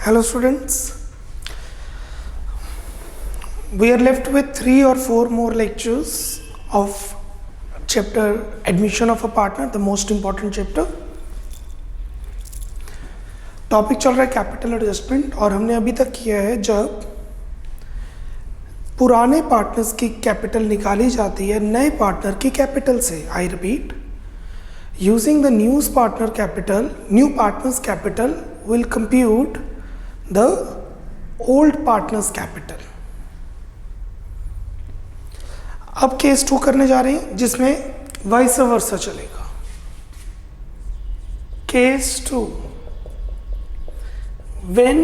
Hello students, we are left with 3 or 4 more lectures of chapter admission of a partner, the most important chapter. Topic चल रहा है capital adjustment और हमने अभी तक किया है जब पुराने पार्टनर्स की कैपिटल निकाली जाती है नए पार्टनर की कैपिटल से. I repeat, using the new partners capital will compute the old partner's capital. अब केस 2 करने जा रहे हैं जिसमें वाइस वर्सा चलेगा. Case 2, when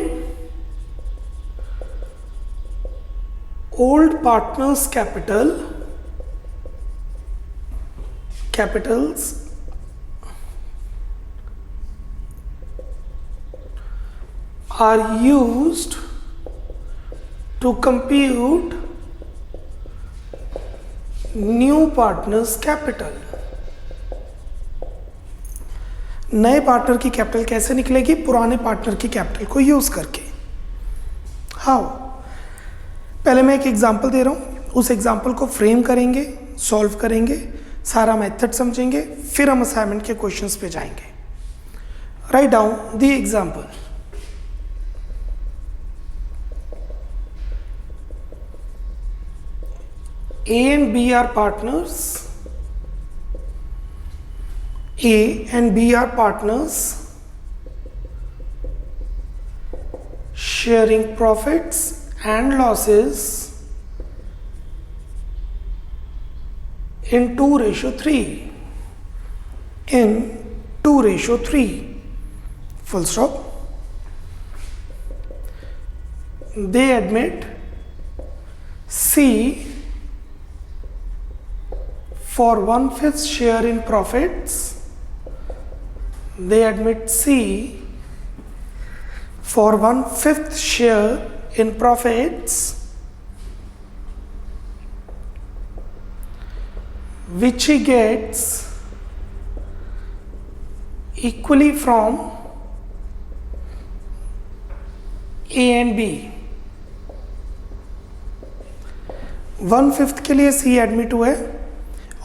old partner's capitals are used to compute new partner's capital. नए पार्टनर की कैपिटल कैसे निकलेगी? पुराने पार्टनर की कैपिटल को यूज करके. हाउ? पहले मैं एक एग्जांपल दे रहा हूं, उस एग्जांपल को फ्रेम करेंगे, सॉल्व करेंगे, सारा मेथड समझेंगे, फिर हम असाइनमेंट के क्वेश्चंस पे जाएंगे. Write down the example. A and B are partners. A and B are partners sharing profits and losses in 2:3. In 2:3. Full stop. They admit C for 1/5 share in profits. They admit C for 1/5 share in profits, which he gets equally from A and B. 1/5 के लिए C admit हुआ है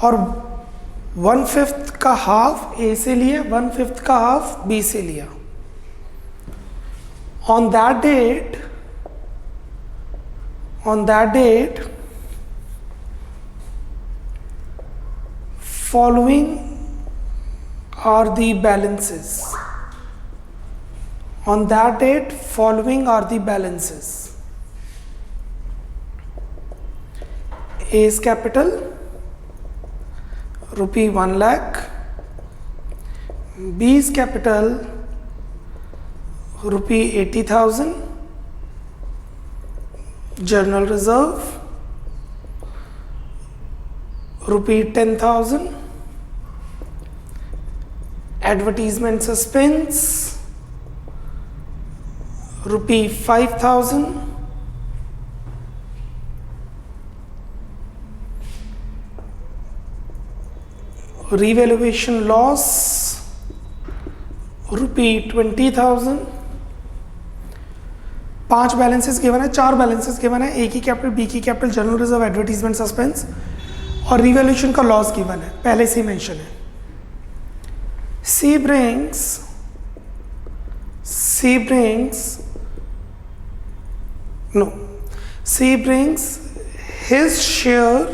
और 1/5 का half ए से लिया, 1/5 का half B से लिया. On that date, following are the balances. On that date, following are the balances. A's capital rupee 1 lakh, B's capital rupee 80,000, general reserve rupee 10,000, advertisement suspense rupee 5,000, revaluation loss rupee 20,000. 5 balances given है, 4 balances given है. ए की capital, B की capital, general reserve, advertisement suspense और revaluation का loss given है, पहले से ही mention है. C brings his share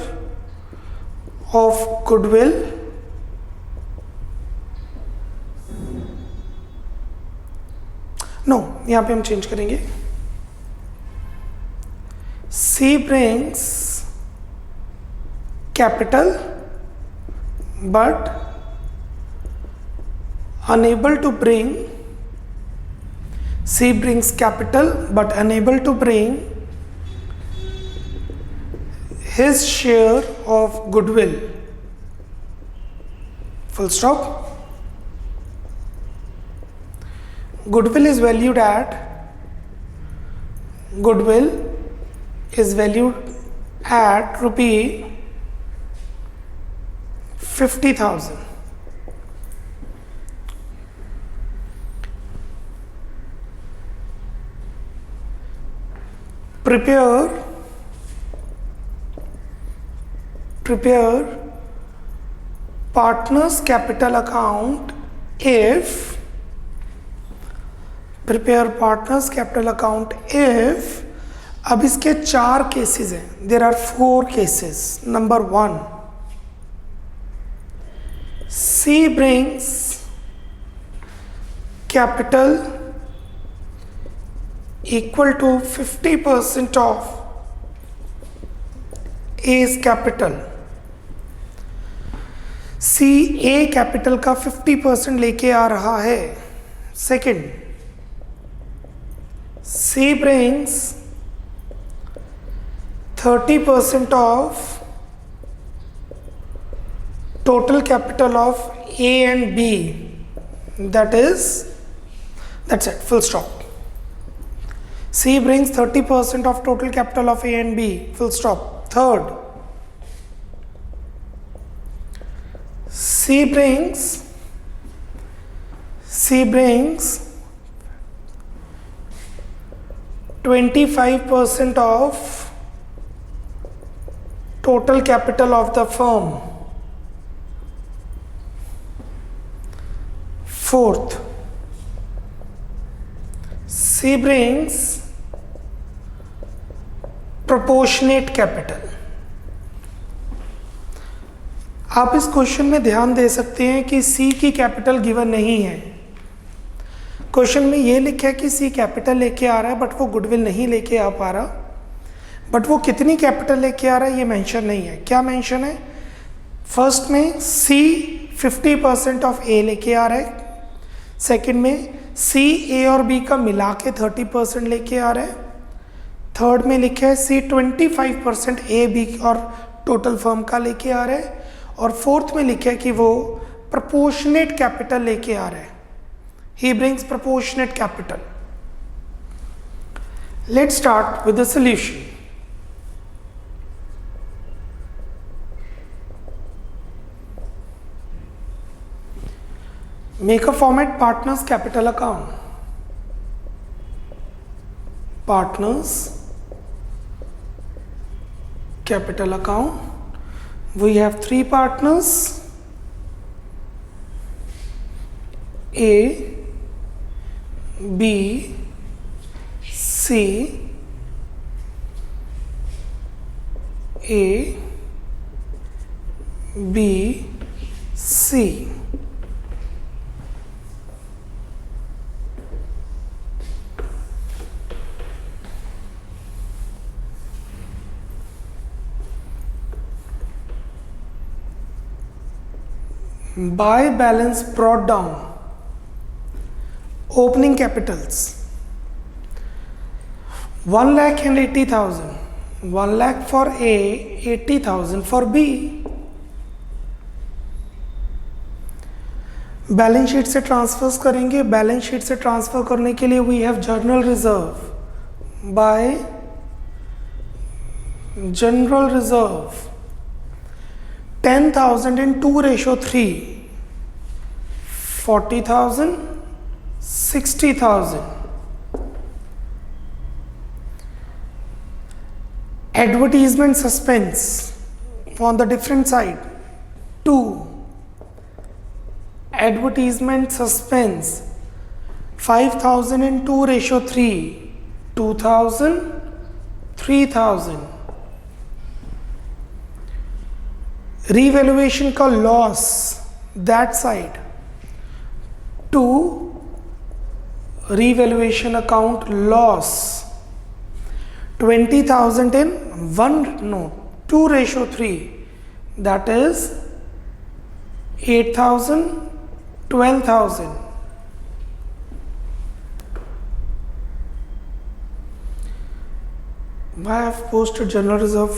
of goodwill यहां पे हम चेंज करेंगे. C brings capital but unable to bring his share of goodwill. Full stop. Goodwill is valued at rupee 50,000. prepare partners capital account if अब इसके 4 cases हैं, there are 4 cases. Number 1, C brings capital equal to 50% of A's capital. C A capital का 50% लेके आ रहा है. Second, C brings 30% of total capital of A and B. That's it, full stop. C brings 30% of total capital of A and B, full stop. Third, C brings 25% of total capital of the firm. Fourth, C brings proportionate capital. आप इस question में ध्यान दे सकते हैं कि सी की capital given नहीं है. क्वेश्चन में ये लिखा है कि सी कैपिटल लेके आ रहा है बट वो गुडविल नहीं लेके आ पा रहा. बट वो कितनी कैपिटल लेके आ रहा है ये मेंशन नहीं है. क्या मेंशन है? फर्स्ट में सी 50% ऑफ ए लेके आ रहा है. सेकंड में सी ए और बी का मिला के 30% लेके आ रहा है. थर्ड में लिखा है सी 25% ए बी और टोटल फर्म का लेके आ रहा है. और फोर्थ में लिखा है कि वो प्रोपोर्शनेट कैपिटल लेके आ रहा है. He brings proportionate capital. Let's start with the solution. Make a format partners capital account. Partners capital account. We have 3 partners, A, B, C, A, B, C. By balance brought down. Opening capitals 1,80,000. 1 lakh for A, 80,000 for B. Balance sheet से transfers करेंगे. Balance sheet से transfer करने के लिए we have journal reserve. By general reserve 10,000 in 2:3, 40,000, 60,000. Advertisement suspense on the different side 2. Advertisement suspense 5,000 in 2:3, 2,000, 3,000. Revaluation का loss that side 2. revaluation account loss 20,000 in 2:3, that is 8,000, 12,000. Why I have posted general reserve?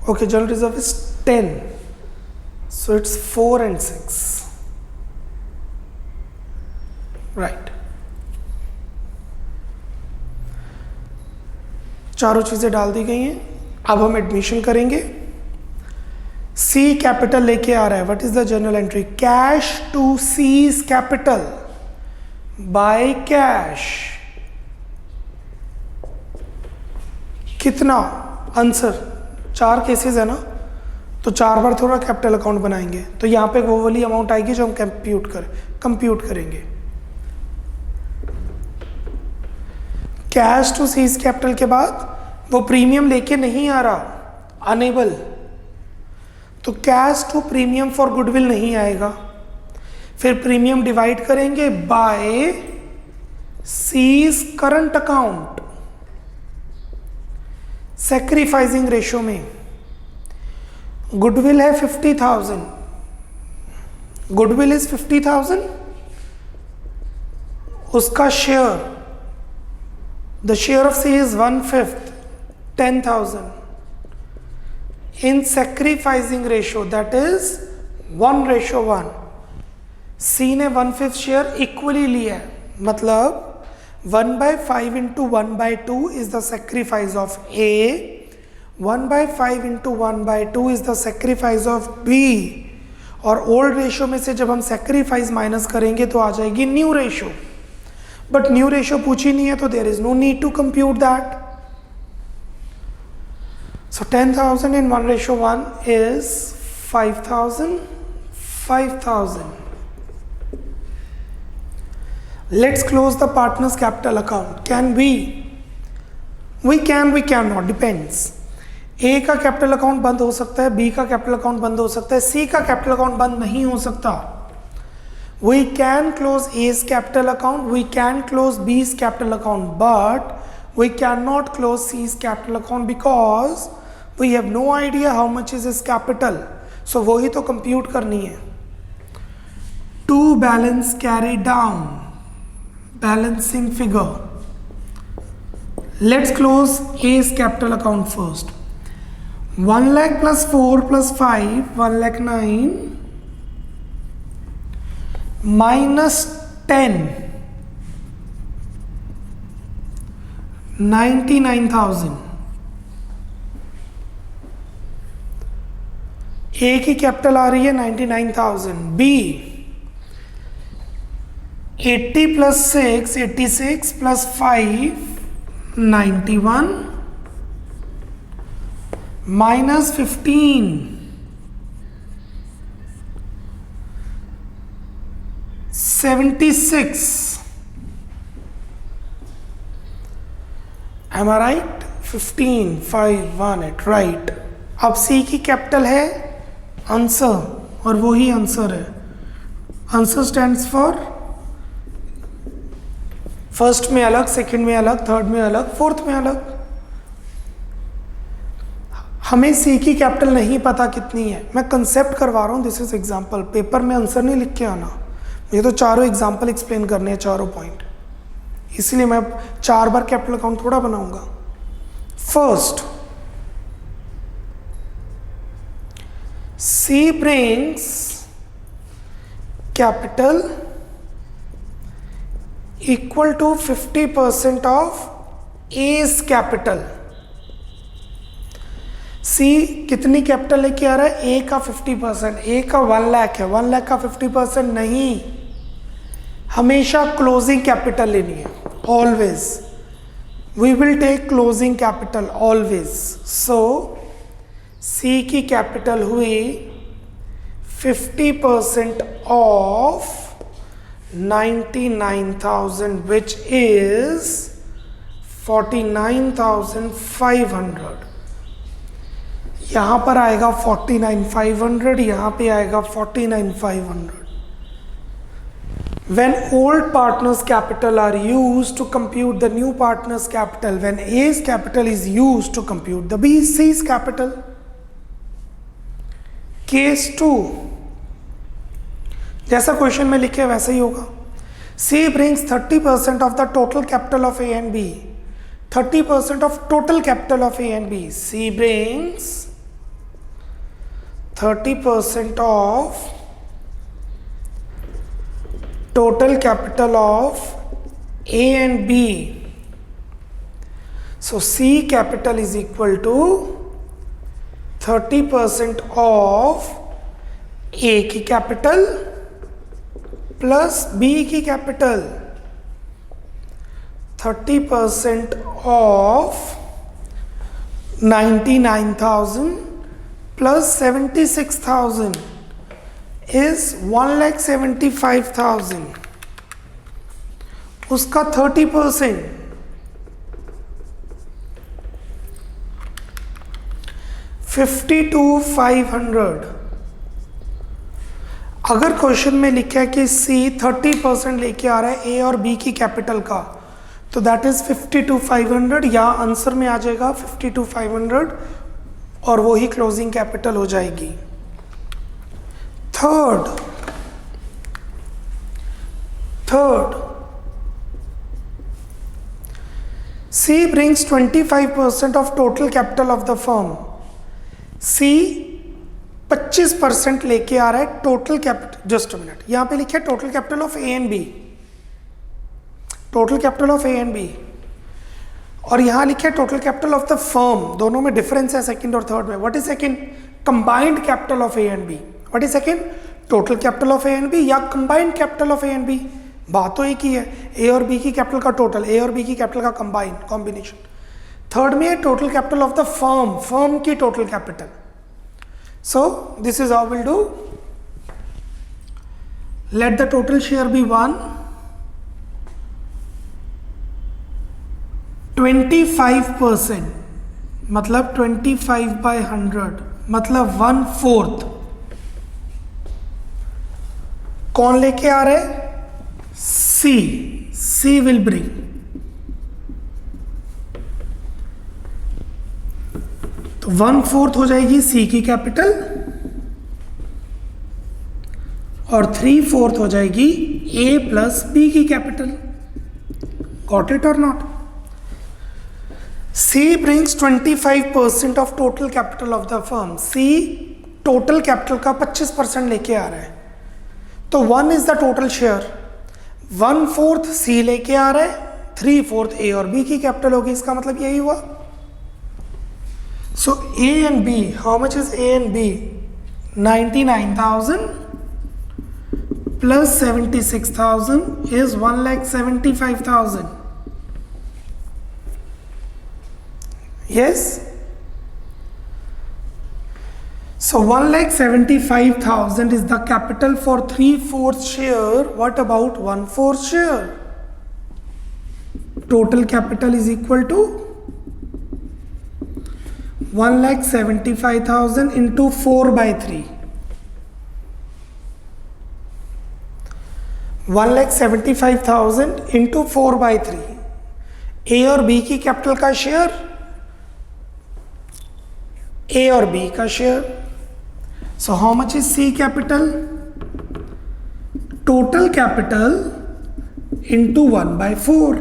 Okay, general reserve is 10, so it's 4 and 6, right. चारों चीजें डाल दी गई हैं. अब हम admission करेंगे. सी capital लेके आ रहा है. What is the journal entry? Cash to C's capital by cash. कितना आंसर, 4 केसेस है ना, तो 4 बार थोड़ा कैपिटल अकाउंट बनाएंगे, तो यहाँ पे वो वाली अमाउंट आएगी जो हम कंप्यूट करेंगे। कैश टू सीज कैपिटल के बाद वो प्रीमियम लेके नहीं आ रहा, अनेबल, तो cash to premium for goodwill नहीं आएगा। फिर प्रीमियम डिवाइड करेंगे by C's current account, sacrificing ratio में गुडविल है 50,000, गुडविल इज 50,000, उसका share, the share of C is 1/5, 10,000 in sacrificing ratio, that is 1:1। C ने 1/5 शेयर इक्वली लिया है, मतलब 1/5 into 1/2 is the sacrifice of A, 1/5 into 1/2 is the sacrifice of B, और old ratio में से जब हम सेक्रीफाइस माइनस करेंगे तो आ जाएगी new ratio, but new ratio पूछी नहीं है तो there is no need to compute that. So 10,000 in 1:1 is 5,000, 5,000. Let's close the partner's capital account. Can we? We can, we cannot, depends. A का capital account बंद हो सकता है, B का कैपिटल अकाउंट बंद हो सकता है, C का कैपिटल अकाउंट बंद नहीं हो सकता। We can close A's capital account, we can close B's capital account, but we cannot close C's capital account because we have no idea how much is his capital, so वही तो compute करनी है। To balance carry down, balancing figure, let's close A's capital account first। 1 lakh plus 4 plus 5, 1,09,000 minus 10, 99,000। ए की capital आ रही है 99,000, B 80 plus 6, 86 plus 5, 91 minus 15, 76। Am I right? 15, 5, 1, 8, right। अब सी की capital है आंसर, और वही आंसर है। आंसर स्टैंड्स फॉर फर्स्ट में अलग, सेकंड में अलग, थर्ड में अलग, फोर्थ में अलग। हमें सी की कैपिटल नहीं पता कितनी है, मैं कंसेप्ट करवा रहा हूँ, दिस इज एग्जांपल, पेपर में आंसर नहीं लिख के आना, मुझे तो चारों एग्जांपल एक्सप्लेन करने हैं, चारों पॉइंट, इसलिए मैं 4 बार कैपिटल अकाउंट थोड़ा बनाऊंगा। First, C brings capital equal to 50% of A's capital। C कितनी कैपिटल लेके आ रहा है? A का 50%, A का 1 लाख है, 1 लाख का 50% नहीं, हमेशा क्लोजिंग कैपिटल लेनी है, always we will take closing capital always. So C की कैपिटल हुई 50% ऑफ 99,000 विच इज 49,500। यहाँ पर आएगा 49,500, यहाँ पे आएगा 49,500। When old partners capital are used to compute the new partners capital, when A's capital is used to compute the C's capital। Case 2, जैसा question में लिखे वैसा ही होगा। C brings 30% of the total capital of A and B, 30% of total capital of A and B। C brings 30% of total capital of A and B। So C capital is equal to 30% of A की capital plus B की capital, 30% of 99,000 plus 76,000 is 1,75,000. उसका 30% 52,500. अगर question में लिखा है कि सी 30% लेके आ रहा है ए और बी की कैपिटल का, तो दैट इज 52,500. या आंसर में आ जाएगा 52,500 और वो ही क्लोजिंग कैपिटल हो जाएगी. Third C brings 25% of total capital of the firm. C 25% लेके आ रहा है total capital. Just a minute, यहां पे लिखा है total capital of A and B, total capital of A and B, और यहां लिखा है total capital of the firm. दोनों में डिफरेंस है सेकंड और थर्ड में. What is second? Combined capital of A and B. What is second? Total capital of A and B या combined capital of A and B. बात तो एक ही है, ए और बी की कैपिटल का टोटल, ए और बी की कैपिटल का कंबाइन कॉम्बिनेशन. थर्ड में है total capital of the firm, firm की total capital. So this is how will do. Let the total share be 1. 25% मतलब 25/100 मतलब 1/4 कौन लेके आ रहे हैं? सी विल ब्रिंग. तो 1/4 हो जाएगी सी की कैपिटल और 3/4 हो जाएगी ए प्लस बी की कैपिटल. गॉट इट और not? C brings 25% of total capital of the firm. C total capital का 25% लेके आ रहा है. तो 1 is the total share. 1/4 C लेके आ रहा है, 3/4 A और B की कैपिटल होगी. इसका मतलब यही हुआ. So A and B, how much is A and B? 99,000 plus 76,000 is 1,75,000. Yes. So 1,75,000 is the capital for 3/4 share. What about 1/4 share? Total capital is equal to 1,75,000 into 4/3. 1,75,000 into 4/3. A और B की capital का share, A और B का share. So how much is C capital? Total capital into 1/4.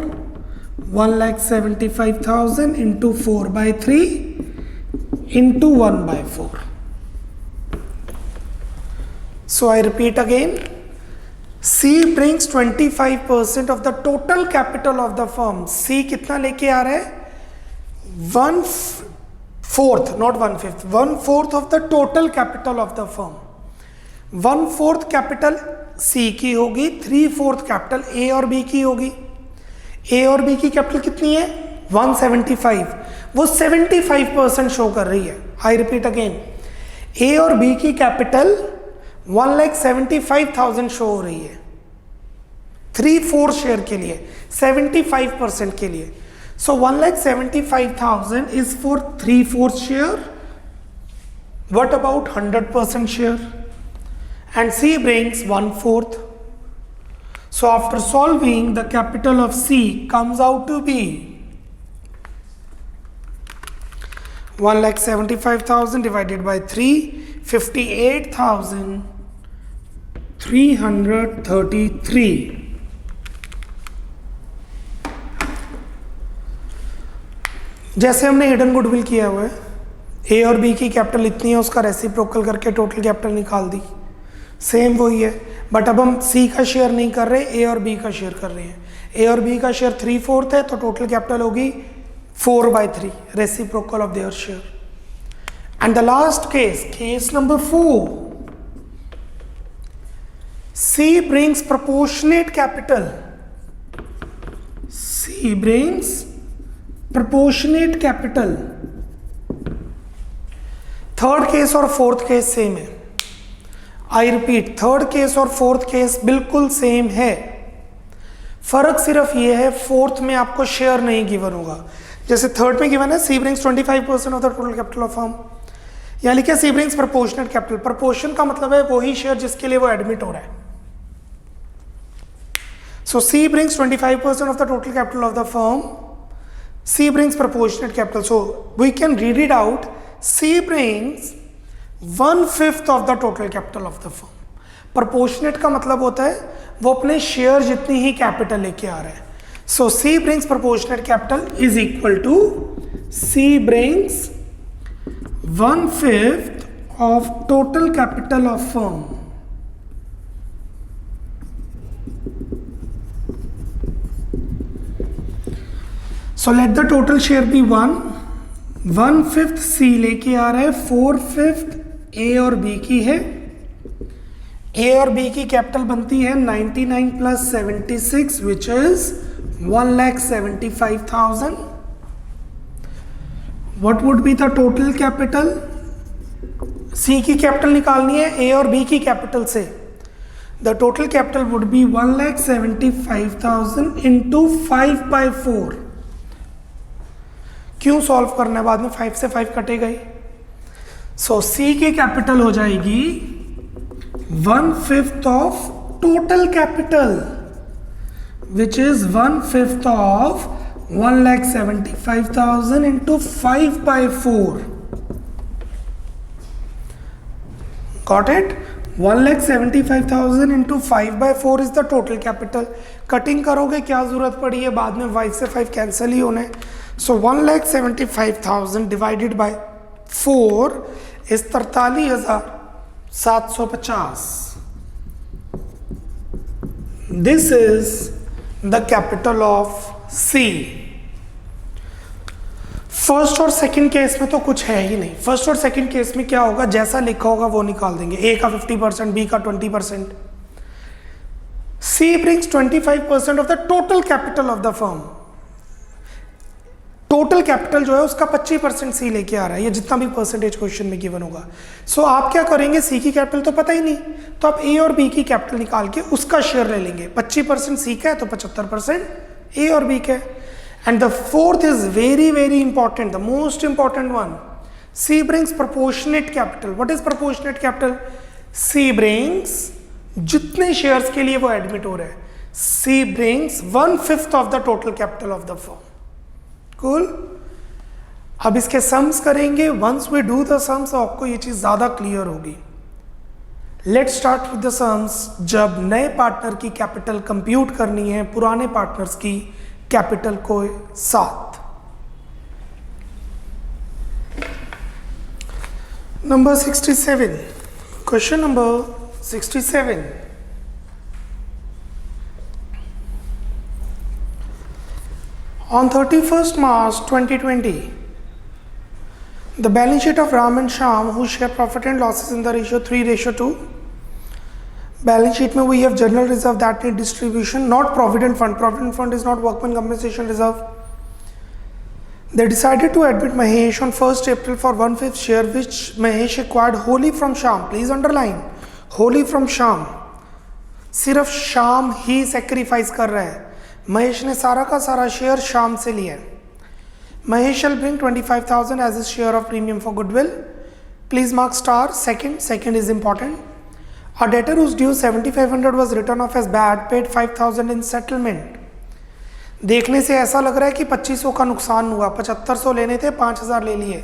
1,75,000 into 4/3 into 1/4. So I repeat again. C brings 25% of the total capital of the firm. C कितना लेके आ रहा है? 1/4, not 1/5. 1/4 of the total capital of the firm. 1/4 capital C की होगी, 3/4 capital A और B की होगी. A और B की कैपिटल कितनी है? 175. वो 75% शो कर रही है. आई रिपीट अगेन, A और B की कैपिटल 1,75,000 शो हो रही है 3/4 शेयर के लिए, 75% के लिए. So 1,75,000 is for 3/4 share. What about 100% share? And C brings 1/4. So after solving, the capital of C comes out to be 1,75,000 divided by 3, 58,333. जैसे हमने हिडन गुडविल किया हुआ है, ए और बी की कैपिटल इतनी है, उसका रेसिप्रोकल करके टोटल कैपिटल निकाल दी. सेम वही है, बट अब हम सी का शेयर नहीं कर रहे, ए और बी का शेयर कर रहे हैं. ए और बी का शेयर 3/4 है, तो टोटल कैपिटल होगी 4/3, reciprocal of their share. And the last case number 4. C brings proportionate capital. C brings proportionate capital third case और फोर्थ केस सेम है। आई रिपीट, थर्ड केस और फोर्थ केस बिल्कुल same है। फर्क सिर्फ ये है फोर्थ में आपको शेयर नहीं गिवन होगा। जैसे थर्ड में गिवन है C brings 25% of the total capital of firm, यहाँ लिखा C brings proportionate capital. Proportion का मतलब है वही शेयर जिसके लिए वो एडमिट हो रहा है। So C brings 25% of the total capital of the firm, C brings proportionate capital. So we can read it out, C brings 1/5 of the total capital of the firm. Proportionate का मतलब होता है वो अपने share जितनी ही capital लेके आ रहा है। So C brings proportionate capital is equal to C brings 1/5 of total capital of firm. So let the total share be 1. 1/5 C लेके आ रहा है, 4/5 A और B की है। A और B की कैपिटल बनती है 99 plus 76 which is 1,75,000. What would be the total capital? C की कैपिटल निकालनी है A और B की कैपिटल से। The total capital would be 1,75,000 into 5/4. क्यों सॉल्व करना है, बाद में 5 से 5 कटेगा ही। सो C की कैपिटल हो जाएगी 1/5 of total capital which is 1/5 of 1,75,000 into 5/4. Got it? 1,75,000 into 5/4 is the total capital. Cutting करोगे क्या जरूरत पड़ी है, बाद में 5 से 5 कैंसिल ही होने। सो 1,75,000 divided by 4 is 43,750. This is the capital of C. First और सेकंड केस में तो कुछ है ही नहीं। फर्स्ट और सेकंड केस में क्या होगा, जैसा लिखा होगा वो निकाल देंगे। A का 50%, B का 20%। C brings 25% of the total capital of the firm. Total capital जो है उसका 25% C लेके आ रहा है, ये जितना भी परसेंटेज क्वेश्चन में गिवन होगा। सो आप क्या करेंगे, C की कैपिटल तो पता ही नहीं, तो आप A और B की कैपिटल निकाल के उसका शेयर ले लेंगे। 25% C का है तो 75% A और B का है। And the fourth is very important, the most important one. C brings proportionate capital. What is proportionate capital? C brings जितने shares के लिए वो admit हो रहा है, C brings 1/5 of the total capital of the firm. Cool? अब इसके sums करेंगे। Once we do the sums आपको ये चीज ज्यादा clear होगी। Let's start with the sums। जब नए पार्टनर की कैपिटल कंप्यूट करनी है पुराने पार्टनर्स की कैपिटल को साथ। Number 67, question number 67। On 31st March 2020, the balance sheet of Ram and Shyam, who share profit and losses in the ratio 3:2. Balance sheet में we have general reserve that need distribution, not provident fund. Provident fund is not workman compensation reserve. They decided to admit Mahesh on 1st April for 1/5 share which Mahesh acquired wholly from Shyam. Please underline wholly from Shyam. सिर्फ श्याम ही sacrifice कर रहा है, महेश ने सारा का सारा share Shyam से लिया है। Mahesh shall bring 25,000 as his share of premium for goodwill. Please mark star. Second is important. A debtor whose due 7,500 was written off as bad paid 5,000 in settlement. देखने से ऐसा लग रहा है कि 2,500 का नुकसान हुआ। 7,500 लेने थे, 5,000 ले लिए।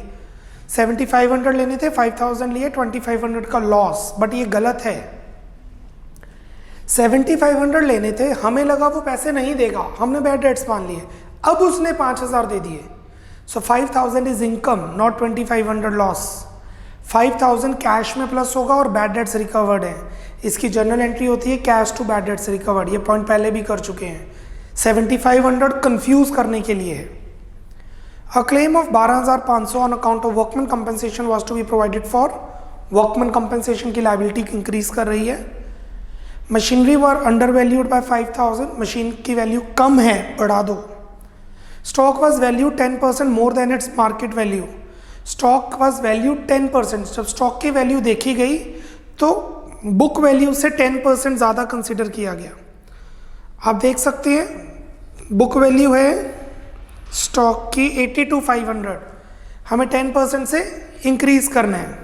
7,500 लेने थे, 5,000 लिए, 2,500 का लॉस। बट ये गलत है। 7,500 लेने थे, हमें लगा वो पैसे नहीं देगा, हमने बैड डेट्स मान लिए, अब उसने 5,000 दे दिए। सो 5,000 is income, not 2,500 loss. 5,000 cash में प्लस होगा और बैड डेट्स रिकवर्ड है। इसकी जर्नल एंट्री होती है cash to bad debts recovered. ये पॉइंट पहले भी कर चुके हैं। 7,500 कंफ्यूज करने के लिए है। A claim of 12,500 on account of workman compensation was to be provided for. Workman compensation की लायबिलिटी इंक्रीज कर रही है। Machinery were under valued by 5,000, machine की वैल्यू कम है, बढ़ा दो। Stock was value 10% more than its market value. Stock was value 10%। जब स्टॉक की वैल्यू देखी गई तो बुक वैल्यू से 10% ज़्यादा कंसिडर किया गया। आप देख सकते हैं बुक वैल्यू है स्टॉक की 82,500, हमें 10% से इंक्रीज करना है।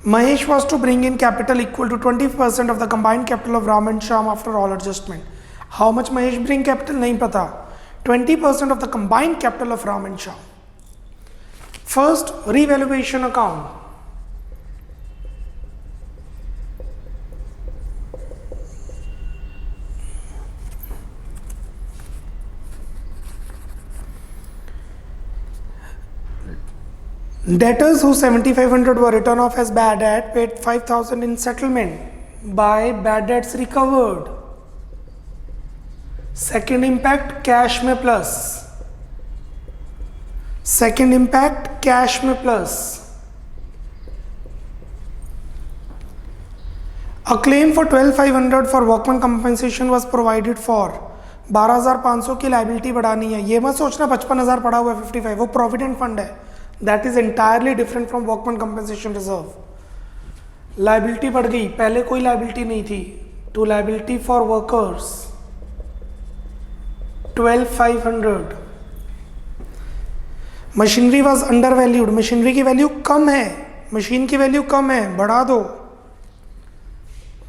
Mahesh was to bring in capital equal to 20% of the combined capital of Ram and Shyam after all adjustment. How much Mahesh bring capital? नहीं पता। 20% of the combined capital of Ram and Shyam. First, revaluation account. Debtors whose 7,500 were written off as bad debt paid 5,000 in settlement by bad debts recovered. Second impact cash में plus. Second impact cash में plus. A claim for 12,500 for workman compensation was provided for. 12,500 की liability बढ़ानी है। ये मत सोचना 55,000 पड़ा हुआ है 55, वो प्रोविडेंट फंड है। That is entirely different from workman compensation reserve. Liability बढ़ गई, पहले कोई लाइबिलिटी नहीं थी। To liability for workers 12,500। Machinery was under valued, machinery की वैल्यू कम है, मशीन की वैल्यू कम है, बढ़ा दो।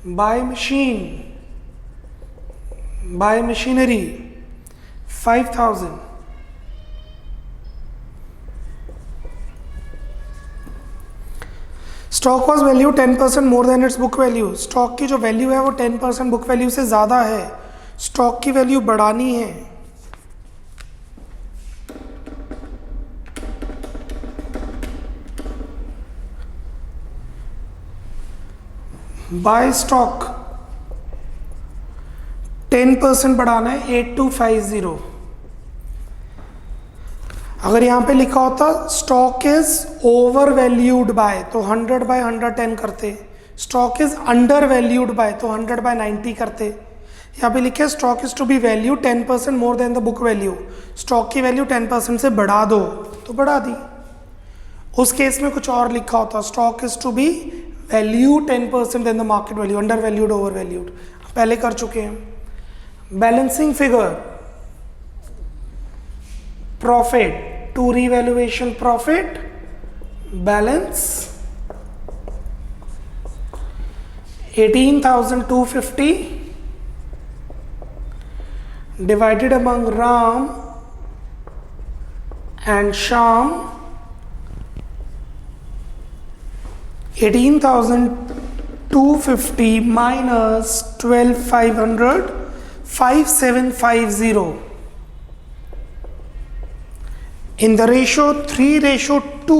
By machine, by machinery 5,000। Stock was value 10% more than its book value. Stock की जो वैल्यू है वो 10% बुक वैल्यू से ज़्यादा है। स्टॉक की वैल्यू बढ़ानी है। बाय स्टॉक 10% बढ़ाना है 8250। अगर यहाँ पे लिखा होता stock is over valued by तो 100 बाय 110 करते। Stock is under valued by तो 100 बाय 90 करते। यहाँ पे लिखे stock is to be value 10% more than the book value. Stock की वैल्यू 10% से बढ़ा दो तो बढ़ा दी। उस केस में कुछ और लिखा होता stock is to be value 10% than the market value, under valued over valued. पहले कर चुके हैं। Balancing figure profit to revaluation profit balance 18,250 divided among Ram and Shyam 18,250 minus 12,500 5,750 in the ratio 3:2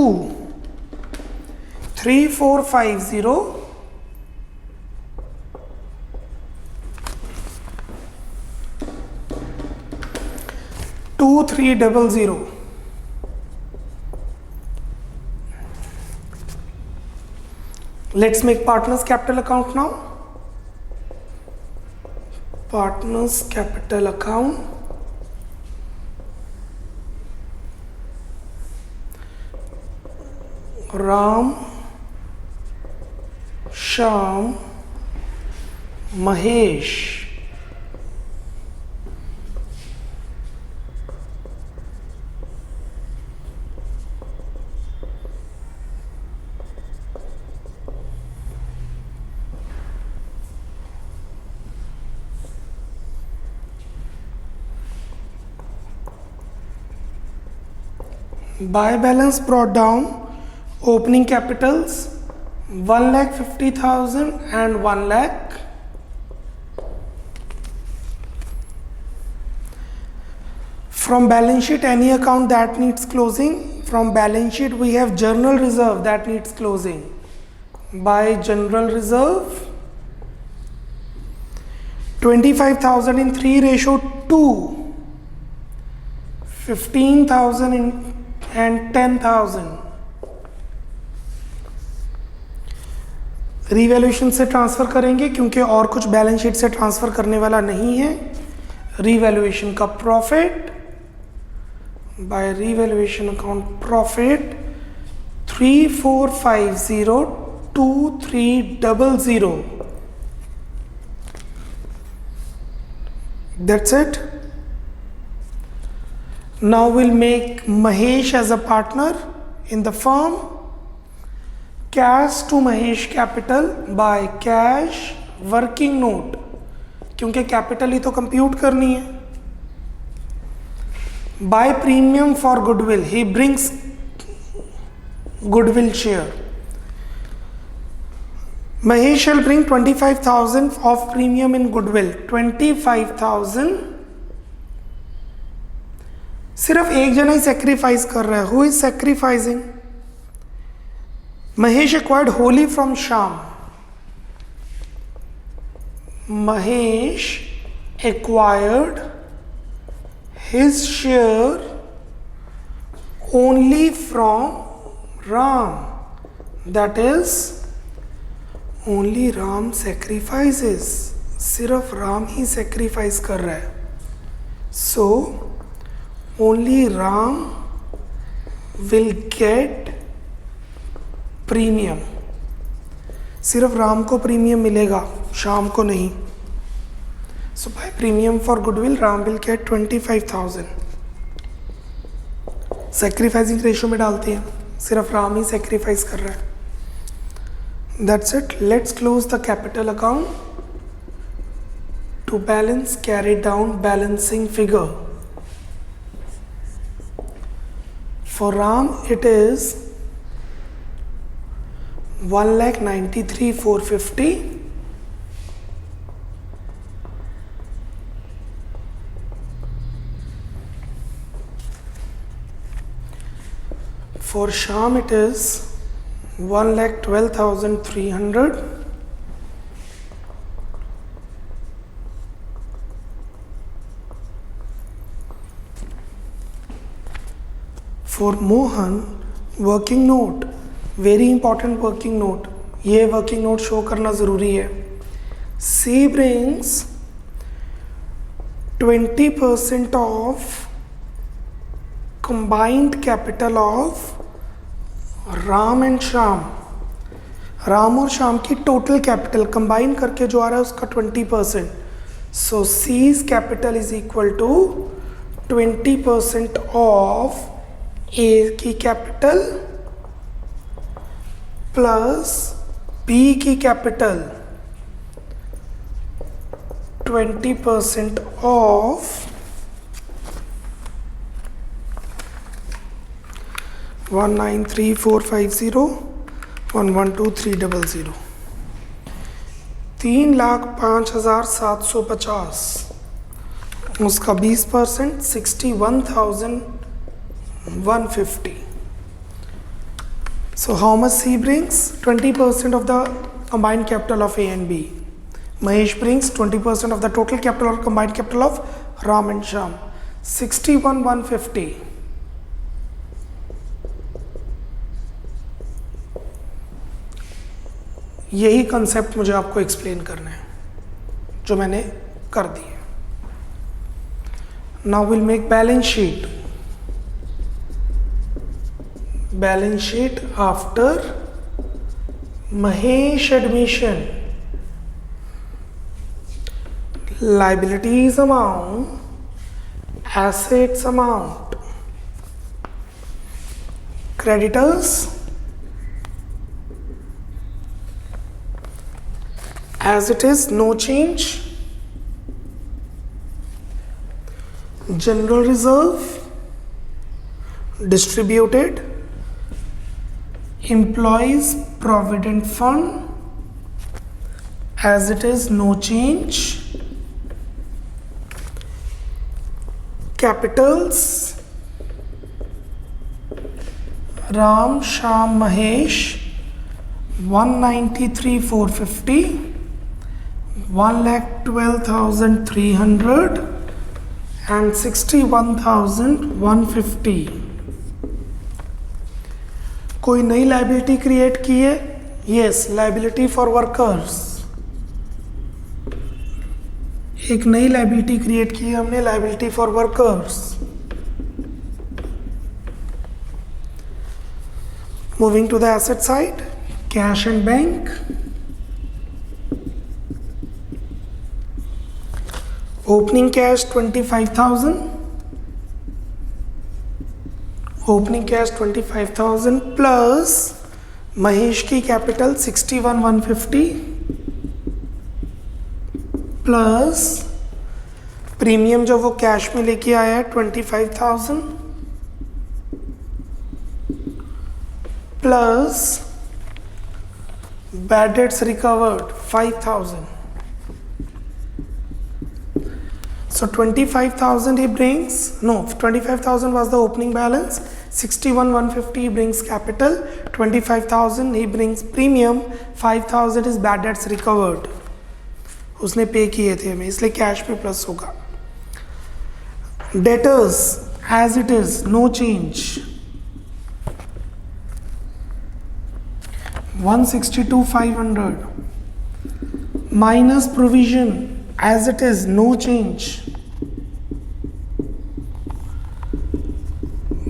3,450 2,300. Let's make partners capital account now. Partners capital account. Ram, Shyam, Mahesh. By balance brought down. Opening capitals 1,50,000 and 1 lakh. From balance sheet any account that needs closing. From balance sheet we have general reserve that needs closing. By general reserve 25,000 in 3:2, 15,000 in and 10,000. Revaluation से transfer करेंगे क्योंकि और कुछ balance sheet से transfer करने वाला नहीं है। रीवैल्यूएशन का profit by revaluation account profit 34502300. That's it. Now we'll make Mahesh as a partner in the firm. Cash to Mahesh capital by cash working note, क्योंकि कैपिटल ही तो कंप्यूट करनी है. By premium for goodwill, he brings goodwill share. Mahesh shall bring 25,000 of premium in goodwill. 25,000 सिर्फ एक जना ही sacrifice कर रहा है. Who is sacrificing? Mahesh acquired wholly from Shyam. Mahesh acquired his share only from Ram. That is, only Ram sacrifices. सिर्फ राम ही sacrifice कर रहा है. So, only Ram will get premium. सिर्फ राम को प्रीमियम मिलेगा, शाम को नहीं. So by premium for goodwill Ram will get 25,000. Sacrificing ratio में डालते हैं, सिर्फ राम ही सेक्रीफाइस कर रहा है. That's it. Let's close the capital account. To balance carry down balancing figure. For Ram it is 1,93,450. For Shyam it is 1,12,300. For Mohan, working note, very important working note. ये working note show करना ज़रूरी है. C brings 20% of combined capital of Ram and Shyam. Ram और श्याम की total capital combine करके जो आ रहा है उसका 20%. So C's capital is equal to 20% of A की कैपिटल प्लस बी की कैपिटल 20% ऑफ 1,93,450 1,12,300. 3,05,750 उसका 20% 61,150. So how much he brings? 20% of the combined capital of A and B. Mahesh brings 20% of the total capital or combined capital of Ram and Shyam. 61,150. यही concept मुझे आपको explain करना है जो मैंने कर दिया. Now we'll make balance sheet. Balance sheet after Mahesh admission. Liabilities amount, assets amount, creditors as it is, no change. General reserve distributed. Employees provident fund as it is, no change. Capitals Ram, Shyam, Mahesh 1,93,450 1,12,300 and 61,150. कोई नई liability create की है? Yes, liability for workers. एक नई liability create की है हमने, liability for workers. Moving to the asset side, cash and bank. Opening cash 25,000. Opening cash 25,000 plus Mahesh की कैपिटल 61,150 प्लस प्रीमियम जो वो कैश में लेके आया है 25,000 plus bad debts recovered 5,000. So 25,000 he brings, no, 25,000 was the opening balance, 61,150 he brings capital, 25,000 he brings premium, 5,000 is bad debts recovered. उसने पे किए थे हमें, इसलिए कैश पे प्लस होगा. Debtors as it is, no change. 162,500 minus provision as it is, no change.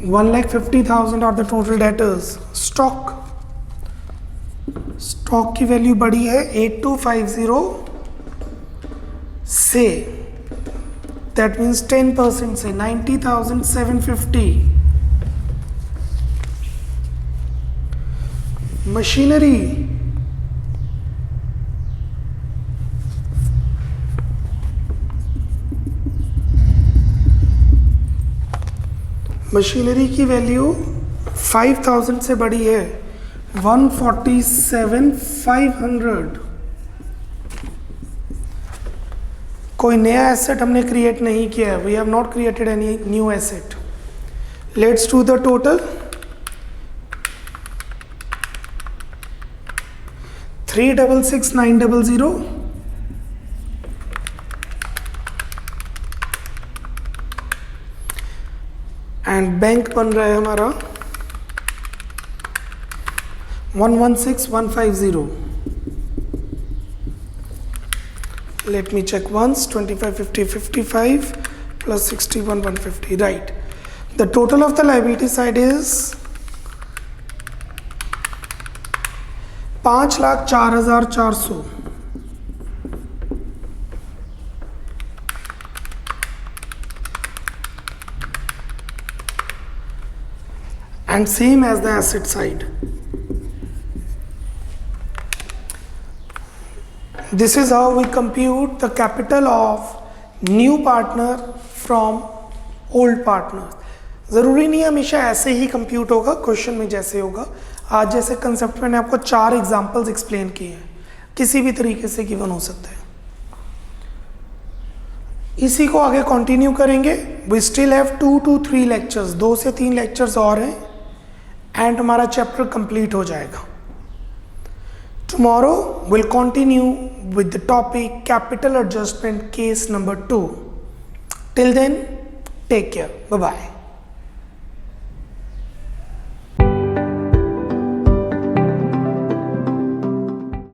1,50,000 are the total debtors. Stock की value बढ़ी है 8250 से, that means 10% से 90,750. Machinery की वैल्यू 5,000 से बड़ी है 147,500. कोई नया एसेट हमने क्रिएट नहीं किया है. We have not created any new asset. Let's do the total. 366,900 and bank बन रहा है हमारा 116,150. Let me check once. 25,50, 55 plus 61,150, right. The total of the liability side is 5,04,400. And same as the asset side. This is how we compute the capital of new partner from old partners. ज़रूरी नहीं हमेशा ऐसे ही compute होगा, question में जैसे होगा. आज जैसे कंसेप्ट मैंने आपको 4 एग्जांपल्स एक्सप्लेन किए हैं, किसी भी तरीके से गिवन हो सकते हैं. इसी को आगे कंटिन्यू करेंगे. We still have 2 to 3 lectures, 2 से 3 लेक्चर्स और हैं एंड हमारा चैप्टर कंप्लीट हो जाएगा. Tomorrow will continue with the topic capital adjustment case number 2. Till then take care, bye bye.